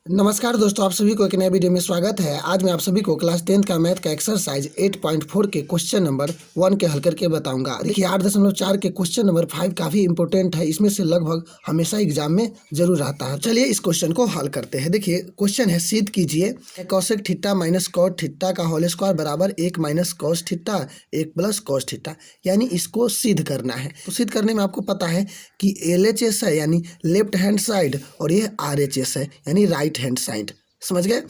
नमस्कार दोस्तों, आप सभी को एक नए वीडियो में स्वागत है। आज मैं आप सभी को क्लास 10th का मैथ का एक्सरसाइज 8.4 के क्वेश्चन नंबर 1 के हल करके बताऊंगा। देखिए 8.4 के क्वेश्चन नंबर 5 काफ़ी इंपॉर्टेंट है। इसमें से लगभग हमेशा एग्जाम में जरूर आता है। चलिए इस क्वेश्चन को हल करते हैं। देखिए क्वेश्चन है, सिद्ध कीजिए cosec theta minus cot theta का होल स्क्वायर बराबर 1 minus cos theta 1 plus cos theta. यानी इसको सिद्ध करना है। तो सिद्ध करने में आपको पता है कि LHS है यानी लेफ्ट हैंड साइड और ये RHS है यानी राइट हैंड साइड। समझ गए?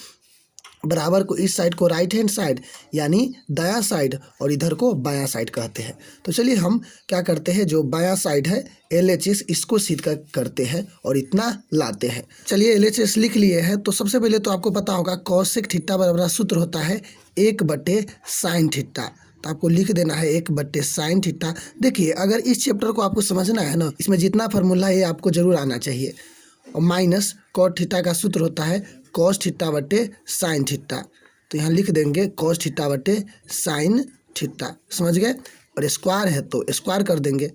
बराबर को इस साइड को राइट हैंड साइड यानी दायां साइड और इधर को बायां साइड कहते हैं। तो चलिए हम क्या करते हैं, जो बायां साइड है LHS इसको सिद्ध करते हैं और इतना लाते हैं। चलिए LHS लिख लिए हैं। तो सबसे पहले तो आपको पता होगा कॉसेक थीटा बराबर सूत्र होता है 1/sin थीटा। तो आपको लिख देना है 1/sin थीटा। देखिए अगर इस चैप्टर को आपको समझना है ना, इसमें जितना फार्मूला है आपको जरूर आना चाहिए। और माइनस कॉट थीटा का सूत्र होता है कॉस थीटा बटे साइन थीटा। तो यहाँ लिख देंगे कॉस थीटा बटे साइन थीटा। समझ गए? और स्क्वायर है तो स्क्वायर कर देंगे।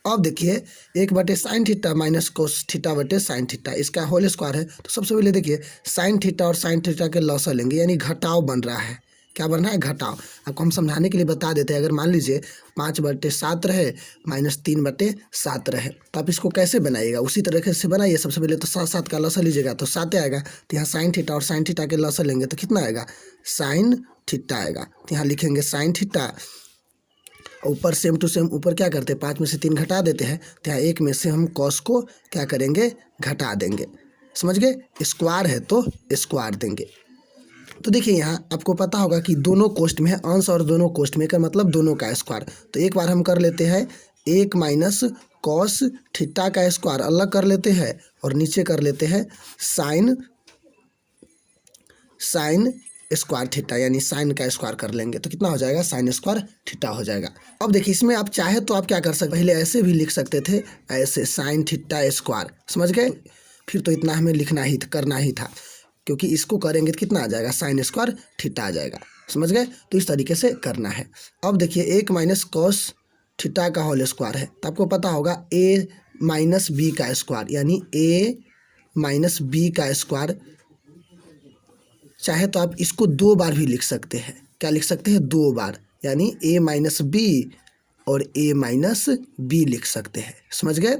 अब देखिए 1/sin theta minus cos theta बटे साइन थीटा, इसका होल स्क्वायर है। तो सबसे पहले देखिए साइन थीटा और साइन थीटा के लॉसा लेंगे यानी घटाव बन रहा है। क्या बन रहा है? घटाव। आपको हम समझाने के लिए बता देते हैं। अगर मान लीजिए 5/7 रहे माइनस 3/7 रहे तो आप इसको कैसे बनाइएगा, उसी तरीके से बनाइए। सबसे पहले तो 7 का लॉसा लीजिएगा तो 7 आएगा। तो यहाँ साइन थीटा और साइन थीटा के लॉसा लेंगे तो कितना आएगा? साइन थीटा आएगा। तो यहाँ लिखेंगे साइन थीटा। ऊपर सेम टू सेम ऊपर क्या करते हैं, 5 में से 3 घटा देते हैं। तो यहाँ 1 में से हम कॉस को क्या करेंगे, घटा देंगे। समझ गए? स्क्वायर है तो स्क्वायर देंगे। तो देखिए यहाँ आपको पता होगा कि दोनों कोष्ठ में है अंश और दोनों कोष्ठ में का मतलब दोनों का स्क्वायर। तो एक बार हम कर लेते हैं 1 माइनस कॉस थीटा का स्क्वायर अलग कर लेते हैं और नीचे कर लेते हैं साइन स्क्वायर थीटा यानी साइन का स्क्वायर कर लेंगे तो कितना हो जाएगा? साइन स्क्वायर थीटा हो जाएगा। अब देखिए इसमें आप चाहे तो आप क्या कर सकते, पहले ऐसे भी लिख सकते थे, ऐसे साइन थीटा स्क्वायर। समझ गए? फिर तो इतना हमें लिखना ही करना ही था, क्योंकि इसको करेंगे तो कितना आ जाएगा? साइन स्क्वायर थीटा आ जाएगा। समझ गए? तो इस तरीके से करना है। अब देखिए 1 माइनस कॉस थीटा का होल स्क्वायर है तो आपको पता होगा A माइनस बी का स्क्वायर यानी A माइनस बी का स्क्वायर। चाहे तो आप इसको 2 बार भी लिख सकते हैं। क्या लिख सकते हैं? 2 बार यानी A माइनस बी और A माइनस बी लिख सकते हैं। समझ गए?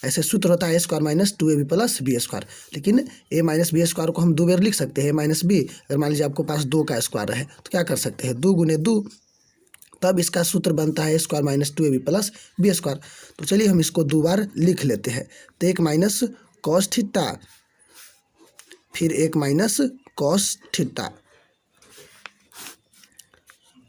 ऐसे सूत्र होता है A² minus 2AB plus B²। लेकिन A माइनस B² को हम 2 बार लिख सकते हैं। A माइनस बी अगर मान लीजिए आपको पास 2 का स्क्वायर है तो क्या कर सकते हैं? 2 गुने 2, तब इसका सूत्र बनता है A² minus 2AB plus B²। तो चलिए हम इसको 2 बार लिख लेते हैं। तो 1 माइनस कॉस थीटा फिर 1 माइनस कॉस थीटा।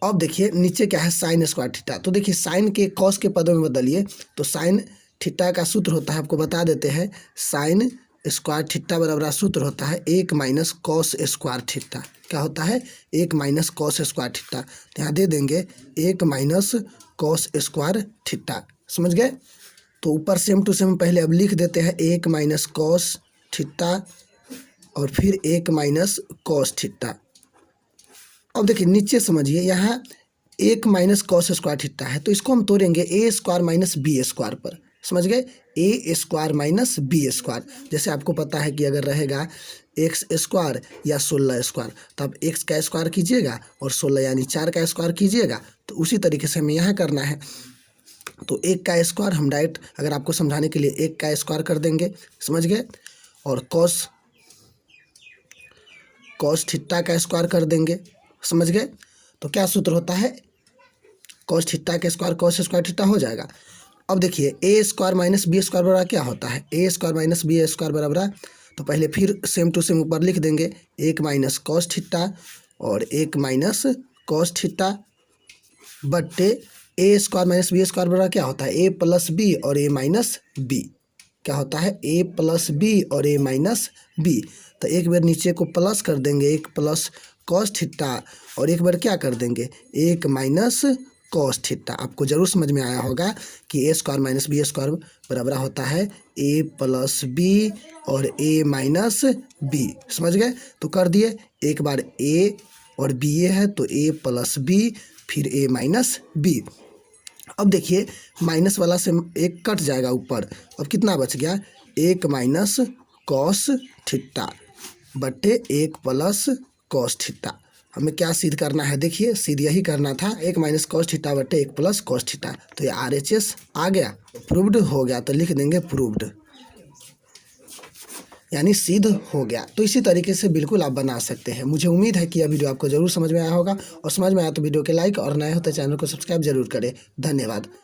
अब देखिए नीचे क्या है? Sine square theta. तो देखिए साइन के कॉस के पदों में बदलिए तो साइन थीटा का सूत्र होता है, आपको बता देते हैं, साइन स्क्वायर थीटा बराबर सूत्र होता है 1 माइनस कॉस स्क्वायर थीटा। क्या होता है? 1 माइनस कॉस स्क्वायर थीटा। तो यहाँ दे देंगे 1 माइनस कॉस स्क्वायर थीटा। समझ गए? तो ऊपर सेम टू सेम पहले अब लिख देते हैं 1 माइनस कॉस थीटा और फिर 1 माइनस कॉस थीटा। अब देखिए नीचे समझिए, यहाँ 1 माइनस कॉस स्क्वायर थीटा है तो इसको हम तोड़ेंगे A² माइनस B² पर। समझ गए? A² minus B²। जैसे आपको पता है कि अगर रहेगा x² या 16² तो आप x का स्क्वायर कीजिएगा और 16 यानी 4 का स्क्वायर कीजिएगा। तो उसी तरीके से हमें यहाँ करना है। तो 1 का स्क्वायर हम डायरेक्ट अगर आपको समझाने के लिए 1 का स्क्वायर कर देंगे। समझ गए? और कॉस थीटा का स्क्वायर कर देंगे। समझ गए? तो क्या सूत्र होता है? कॉस थीटा के स्क्वायर कॉस स्क्वायर थीटा हो जाएगा। अब देखिए A² माइनस B² बराबर क्या होता है? A² माइनस B² बराबर, तो पहले फिर सेम टू सेम ऊपर लिख देंगे 1 माइनस कॉस थीटा और 1 माइनस कॉस थीटा बट्टे A² माइनस B² बराबर क्या होता है? A प्लस बी और A माइनस बी। क्या होता है? A प्लस बी और A माइनस बी। तो एक बार नीचे को प्लस कर देंगे 1 प्लस कॉस थीटा और एक बार क्या कर देंगे 1 माइनस कॉस थीटा। आपको जरूर समझ में आया होगा कि A² माइनस B² बराबर होता है A प्लस बी और A माइनस बी। समझ गए? तो कर दिए, एक बार A और B है तो A प्लस बी फिर A माइनस बी। अब देखिए माइनस वाला से 1 कट जाएगा ऊपर। अब कितना बच गया? 1 माइनस कॉस थीटा। बट्टे 1 प्लस कॉस थीटा। हमें क्या सिद्ध करना है, देखिए सिद्ध यही करना था, 1 माइनस कॉस थीटा बट्टे 1 प्लस कॉस थीटा। तो ये RHS आ गया, प्रूव्ड हो गया, तो लिख देंगे प्रूव्ड, यानी सिद्ध हो गया। तो इसी तरीके से बिल्कुल आप बना सकते हैं। मुझे उम्मीद है कि यह वीडियो आपको जरूर समझ में आया होगा, और समझ में आया तो वीडियो के लाइक और नए हो तो चैनल को सब्सक्राइब जरूर करें। धन्यवाद।